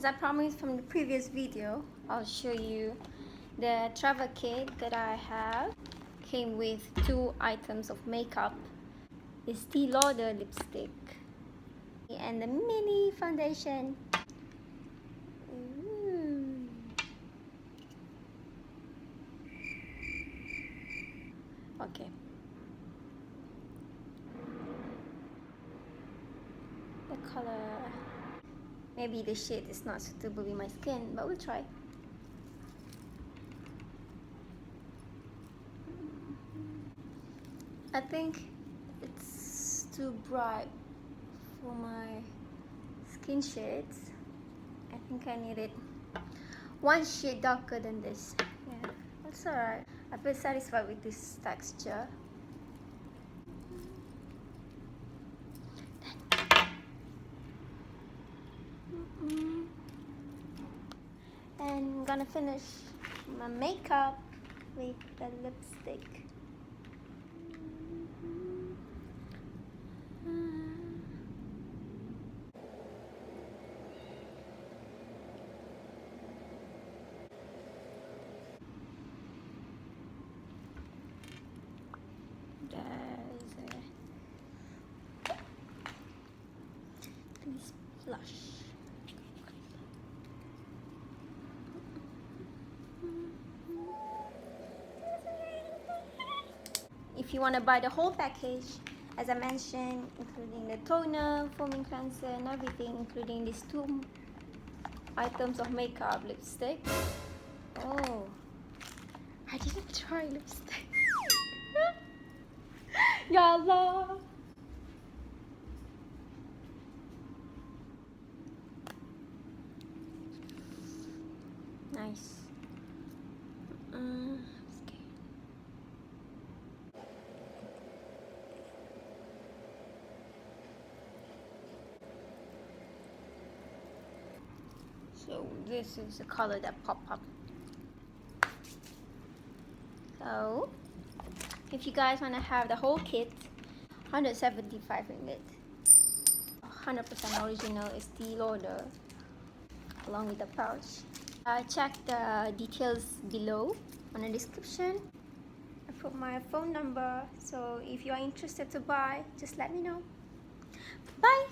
As I promised from the previous video, I'll show you the travel kit that I have. Came with 2 items of makeup, Estee Lauder lipstick and the mini foundation. Ooh. Okay. The color, maybe the shade is not suitable with my skin, but we'll try. I think it's too bright for my skin shades. I think I need it 1 shade darker than this. Yeah, that's alright. I feel satisfied with this texture. And I'm gonna finish my makeup with the lipstick. Please blush. If you want to buy the whole package, as I mentioned, including the toner, foaming cleanser, and everything, including these 2 items of makeup, lipstick. Oh, I didn't try lipstick. Ya Allah. Nice. So this is the color that popped up. So if you guys want to have the whole kit, 175 ringgit. 100% original Estee Lauder along with the pouch. Check the details below on the description. I put my phone number, so if you are interested to buy, just let me know. Bye!